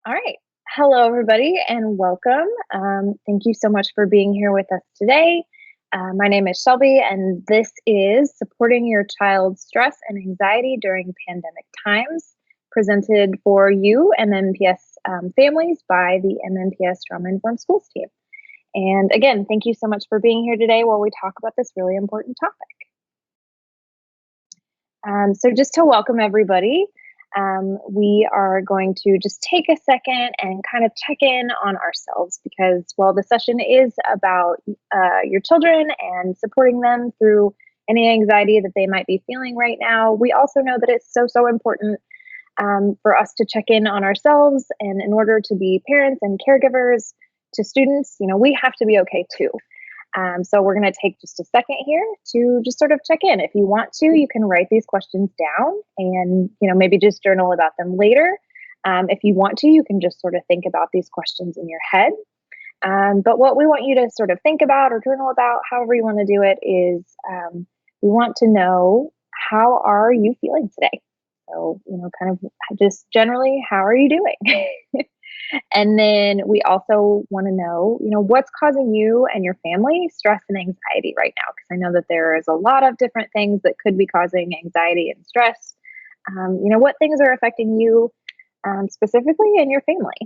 All right. Hello, everybody, and welcome. Thank you so much for being here with us today. My name is Shelby, and this is Supporting Your Child's Stress and Anxiety During Pandemic Times, presented for you, MMPS families, by the MMPS Trauma Informed Schools team. And again, thank you so much for being here today while we talk about this really important topic. So, just to welcome everybody, we are going to just take a second and kind of check in on ourselves because while the session is about your children and supporting them through any anxiety that they might be feeling right now, we also know that it's so important for us to check in on ourselves. And in order to be parents and caregivers to students, we have to be okay too. So we're going to take just a second here to just sort of check in. If you want to, you can write these questions down and, maybe just journal about them later. If you want to, you can just sort of think about these questions in your head. But what we want you to sort of think about or journal about, however you want to do it, is we want to know, how are you feeling today? So, kind of just generally, how are you doing? And then we also want to know, what's causing you and your family stress and anxiety right now? Because I know that there is a lot of different things that could be causing anxiety and stress. What things are affecting you specifically and your family?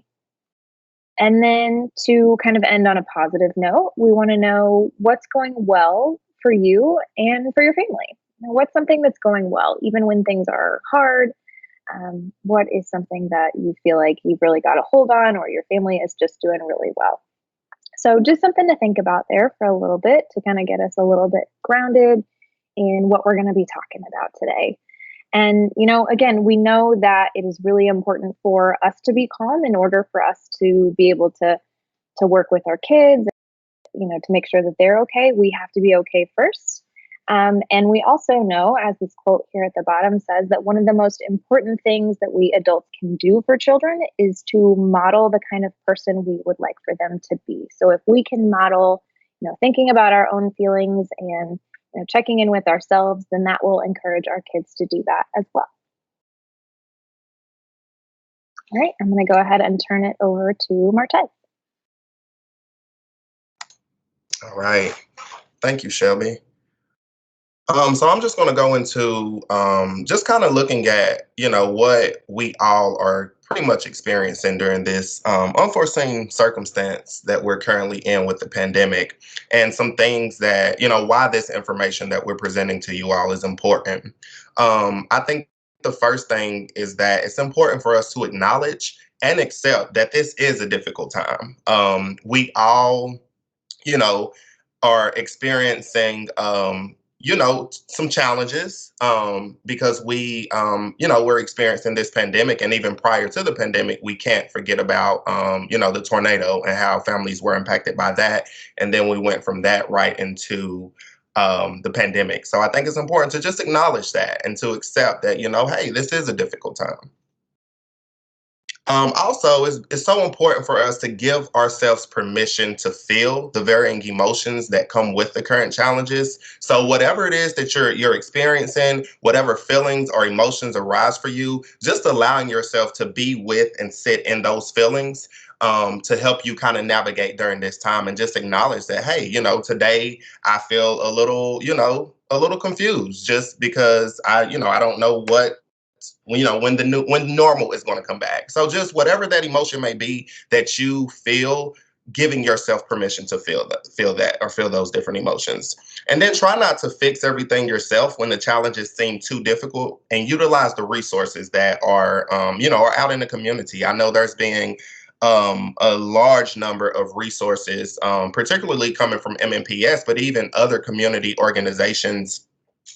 And then to kind of end on a positive note, we want to know what's going well for you and for your family. What's something that's going well, even when things are hard? What is something that you feel like you've really got a hold on, or your family is just doing really well? So, just something to think about there for a little bit to kind of get us a little bit grounded in what we're going to be talking about today. And, again, we know that it is really important for us to be calm in order for us to be able to work with our kids, to make sure that they're okay. We have to be okay first. And we also know, as this quote here at the bottom says, that one of the most important things that we adults can do for children is to model the kind of person we would like for them to be. So if we can model, thinking about our own feelings and checking in with ourselves, then that will encourage our kids to do that as well. All right, I'm going to go ahead and turn it over to Martez. All right. Thank you, Shelby. So I'm just going to go into just kind of looking at, what we all are pretty much experiencing during this unforeseen circumstance that we're currently in with the pandemic, and some things that, why this information that we're presenting to you all is important. I think the first thing is that it's important for us to acknowledge and accept that this is a difficult time. We all, you know, are experiencing, some challenges because we're experiencing this pandemic. And even prior to the pandemic, we can't forget about, the tornado and how families were impacted by that. And then we went from that right into the pandemic. So I think it's important to just acknowledge that and to accept that, hey, this is a difficult time. Also, it's so important for us to give ourselves permission to feel the varying emotions that come with the current challenges. So, whatever it is that you're experiencing, whatever feelings or emotions arise for you, just allowing yourself to be with and sit in those feelings to help you kind of navigate during this time, and just acknowledge that, hey, today I feel a little confused just because I don't know when normal is going to come back. So just whatever that emotion may be that you feel, giving yourself permission to feel that or feel those different emotions. And then try not to fix everything yourself when the challenges seem too difficult, and utilize the resources that are out in the community. I know there's being a large number of resources, particularly coming from MMPS, but even other community organizations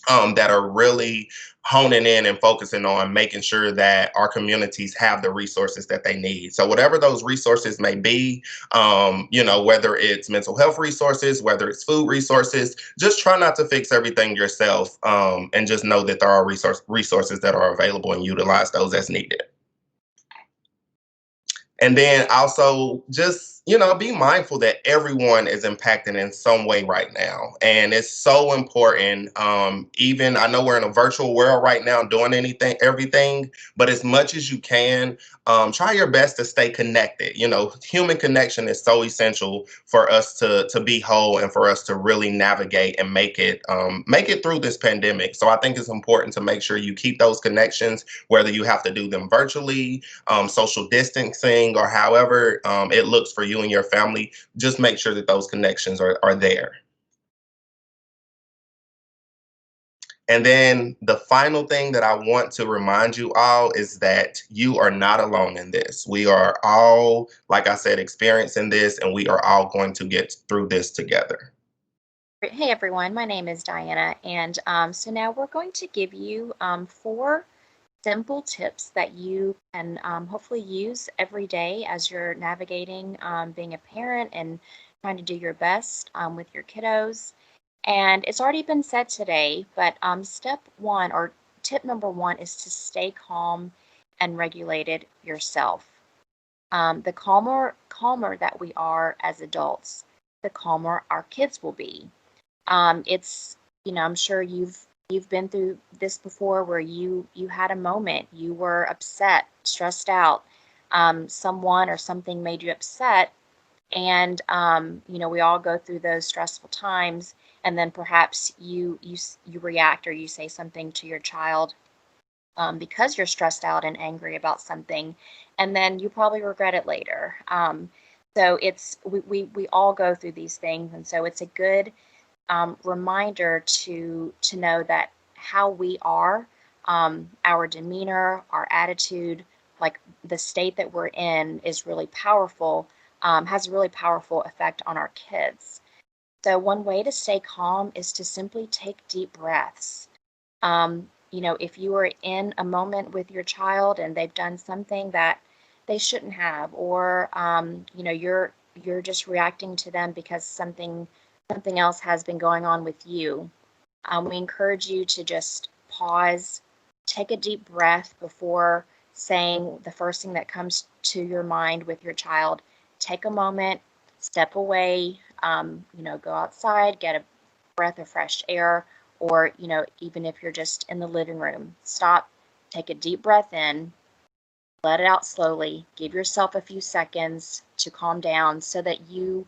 that are really honing in and focusing on making sure that our communities have the resources that they need. So whatever those resources may be, whether it's mental health resources, whether it's food resources, just try not to fix everything yourself, and just know that there are resources that are available, and utilize those as needed. And then also just, be mindful that everyone is impacted in some way right now. And it's so important. Even I know we're in a virtual world right now doing everything, but as much as you can, try your best to stay connected. Human connection is so essential for us to be whole and for us to really navigate and make it through this pandemic. So I think it's important to make sure you keep those connections, whether you have to do them virtually, social distancing, or however it looks for you and your family. Just make sure that those connections are there. And then the final thing that I want to remind you all is that you are not alone in this. We are all, like I said, experiencing this, and we are all going to get through this together. Hey everyone, my name is Diana, and so now we're going to give you four simple tips that you can hopefully use every day as you're navigating being a parent and trying to do your best with your kiddos. And it's already been said today, but step one or tip number one is to stay calm and regulated yourself. The calmer that we are as adults, the calmer our kids will be. It's I'm sure you've been through this before where you had a moment, you were upset, stressed out, someone or something made you upset, and we all go through those stressful times, and then perhaps you react or you say something to your child because you're stressed out and angry about something, and then you probably regret it later. So it's we all go through these things, and so it's a good reminder to know that how we are, our demeanor, our attitude, like the state that we're in, is really powerful. Has a really powerful effect on our kids. So one way to stay calm is to simply take deep breaths. If you are in a moment with your child and they've done something that they shouldn't have, or you're just reacting to them because something else has been going on with you, we encourage you to just pause, take a deep breath before saying the first thing that comes to your mind with your child. Take a moment, step away, go outside, get a breath of fresh air, or, even if you're just in the living room, stop, take a deep breath in, let it out slowly, give yourself a few seconds to calm down so that you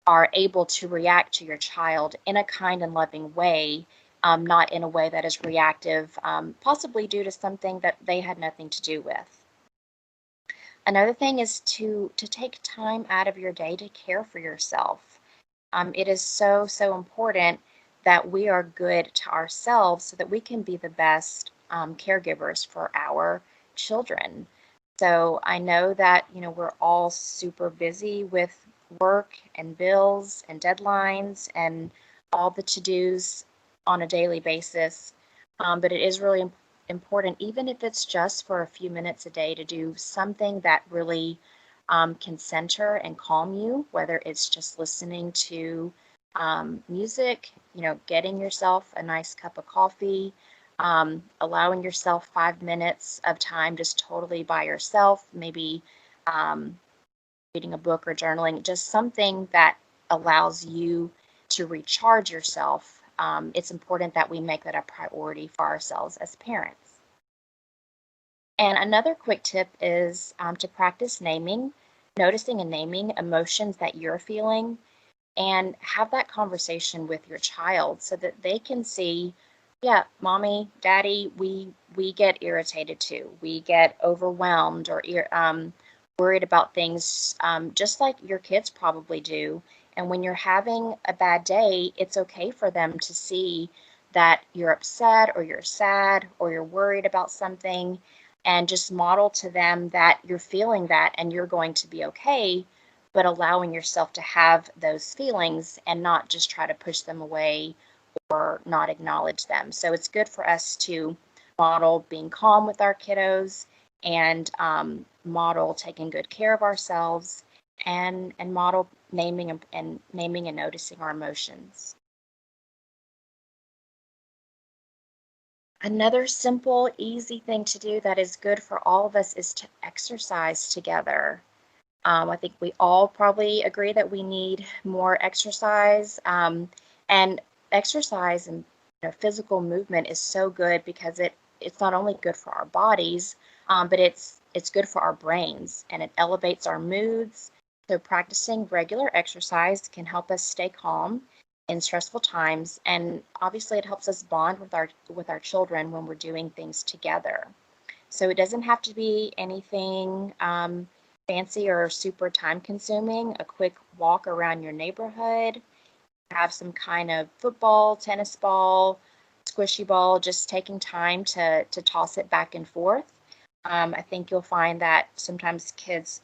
are able to react to your child in a kind and loving way, not in a way that is reactive, possibly due to something that they had nothing to do with. Another thing is to take time out of your day to care for yourself. It is so important that we are good to ourselves so that we can be the best caregivers for our children. So I know that we're all super busy with work and bills and deadlines and all the to-dos on a daily basis. But it is really important, even if it's just for a few minutes a day, to do something that really can center and calm you, whether it's just listening to music, getting yourself a nice cup of coffee, allowing yourself 5 minutes of time just totally by yourself, maybe um, reading a book or journaling, just something that allows you to recharge yourself. It's important that we make that a priority for ourselves as parents. And another quick tip is to practice naming, noticing and naming emotions that you're feeling, and have that conversation with your child so that they can see, yeah, mommy, daddy, we get irritated too. We get overwhelmed or worried about things, just like your kids probably do. And when you're having a bad day, it's okay for them to see that you're upset or you're sad or you're worried about something, and just model to them that you're feeling that and you're going to be okay, but allowing yourself to have those feelings and not just try to push them away or not acknowledge them. So it's good for us to model being calm with our kiddos, and model taking good care of ourselves, and model naming and noticing our emotions. Another simple, easy thing to do that is good for all of us is to exercise together. I think we all probably agree that we need more exercise. And exercise and physical movement is so good because it's not only good for our bodies, but it's good for our brains and it elevates our moods. So practicing regular exercise can help us stay calm in stressful times, and obviously it helps us bond with our children when we're doing things together. So it doesn't have to be anything fancy or super time consuming. A quick walk around your neighborhood, have some kind of football, tennis ball, squishy ball, just taking time to toss it back and forth. I think you'll find that sometimes kids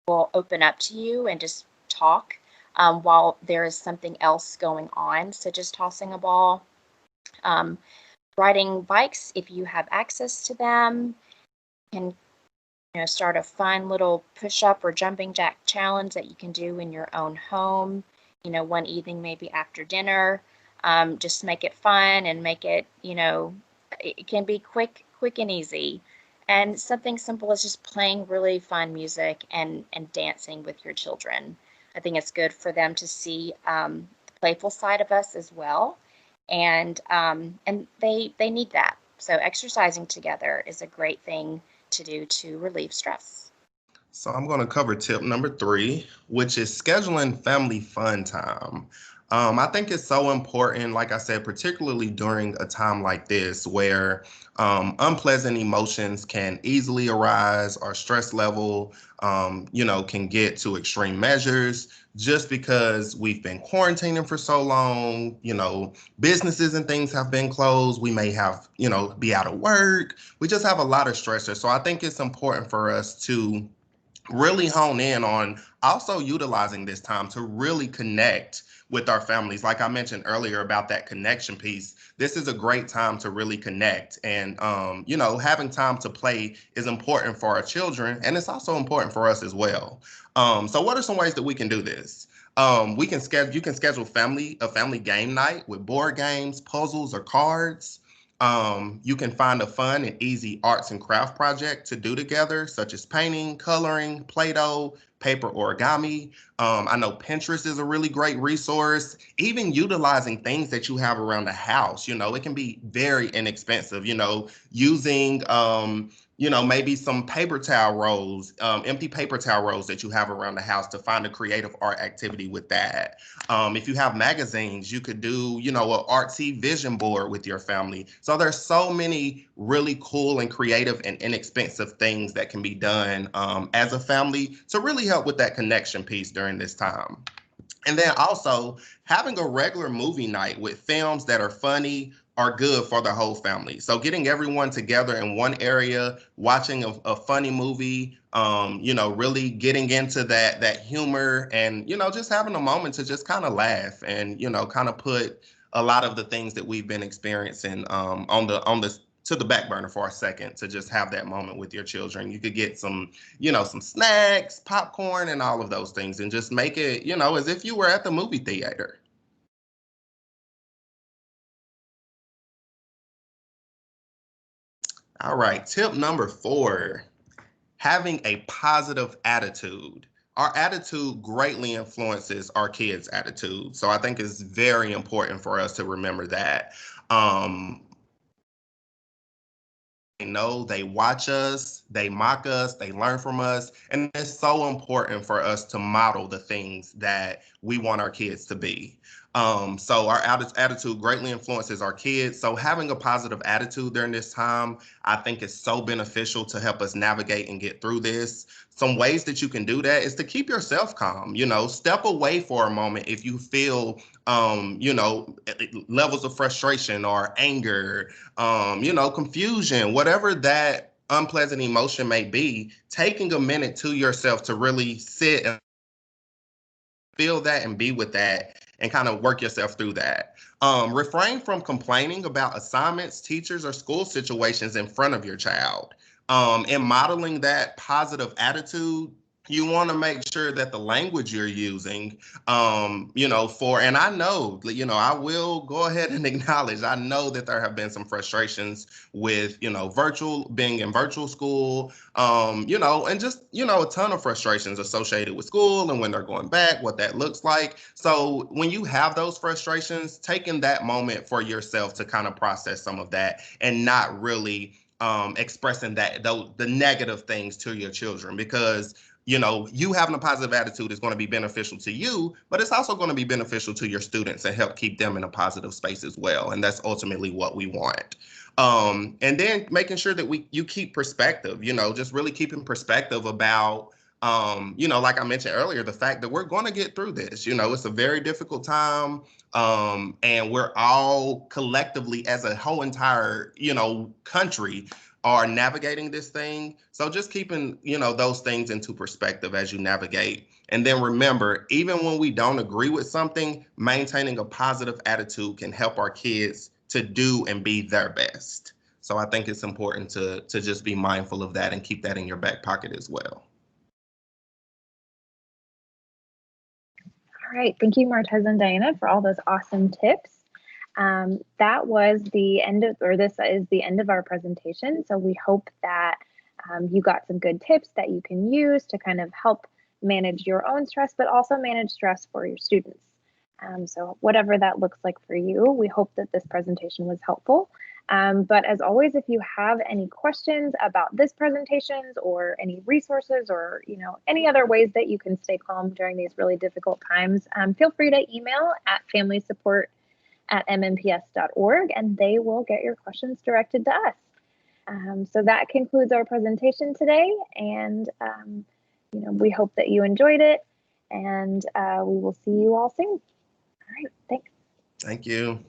will open up to you and just talk while there is something else going on, such as tossing a ball. Um, Riding bikes, if you have access to them, can start a fun little push-up or jumping jack challenge that you can do in your own home. One evening, maybe after dinner. Just make it fun and make it, it can be quick and easy. And something simple as just playing really fun music and dancing with your children. I think it's good for them to see the playful side of us as well, and they need that. So exercising together is a great thing to do to relieve stress. So I'm going to cover tip number 3, which is scheduling family fun time. I think it's so important, like I said, particularly during a time like this where unpleasant emotions can easily arise, our stress level, can get to extreme measures just because we've been quarantining for so long. Businesses and things have been closed. We may have, be out of work. We just have a lot of stressors. So I think it's important for us to really hone in on also utilizing this time to really connect with our families. Like I mentioned earlier about that connection piece, this is a great time to really connect. And, having time to play is important for our children, and it's also important for us as well. So what are some ways that we can do this? You can schedule a family game night with board games, puzzles, or cards. You can find a fun and easy arts and craft project to do together, such as painting, coloring, Play-Doh, paper origami. I know Pinterest is a really great resource. Even utilizing things that you have around the house, it can be very inexpensive, using, maybe some paper towel rolls, empty paper towel rolls that you have around the house to find a creative art activity with that. If you have magazines, you could do, an artsy vision board with your family. So there's so many really cool and creative and inexpensive things that can be done as a family to really help with that connection piece during this time. And then also having a regular movie night with films that are funny are good for the whole family. So getting everyone together in one area, watching a funny movie, really getting into that humor and, just having a moment to just kind of laugh and, kind of put a lot of the things that we've been experiencing on the to the back burner for a second to just have that moment with your children. You could get some snacks, popcorn, and all of those things, and just make it, as if you were at the movie theater. All right, tip number 4, having a positive attitude. Our attitude greatly influences our kids' attitude. So I think it's very important for us to remember that. Um, They know, they watch us, they mock us, they learn from us. And it's so important for us to model the things that we want our kids to be. So our attitude greatly influences our kids. So having a positive attitude during this time, I think is so beneficial to help us navigate and get through this. Some ways that you can do that is to keep yourself calm, step away for a moment if you feel, levels of frustration or anger, confusion, whatever that unpleasant emotion may be, taking a minute to yourself to really sit and feel that and be with that and kind of work yourself through that. Refrain from complaining about assignments, teachers, or school situations in front of your child. And modeling that positive attitude you want to make sure that the language you're using, and I know, I will go ahead and acknowledge, I know that there have been some frustrations with, being in virtual school, and just, a ton of frustrations associated with school and when they're going back, what that looks like. So when you have those frustrations, taking that moment for yourself to kind of process some of that and not really expressing the negative things to your children, because you having a positive attitude is going to be beneficial to you, but it's also going to be beneficial to your students and help keep them in a positive space as well. And that's ultimately what we want. And then making sure that you keep perspective, just really keeping perspective about, like I mentioned earlier, the fact that we're going to get through this. It's a very difficult time. And we're all collectively as a whole entire, country are navigating this thing. So just keeping, those things into perspective as you navigate. And then remember, even when we don't agree with something, maintaining a positive attitude can help our kids to do and be their best. So I think it's important to just be mindful of that and keep that in your back pocket as well. All right. Thank you, Martez and Diana, for all those awesome tips. That was the end of, or this is the end of our presentation. So we hope that you got some good tips that you can use to kind of help manage your own stress, but also manage stress for your students. So whatever that looks like for you, we hope that this presentation was helpful. But as always, if you have any questions about this presentations or any resources or any other ways that you can stay calm during these really difficult times, feel free to email at familysupport@mmps.org and they will get your questions directed to us. So that concludes our presentation today, and we hope that you enjoyed it, and we will see you all soon. All right, thanks. Thank you.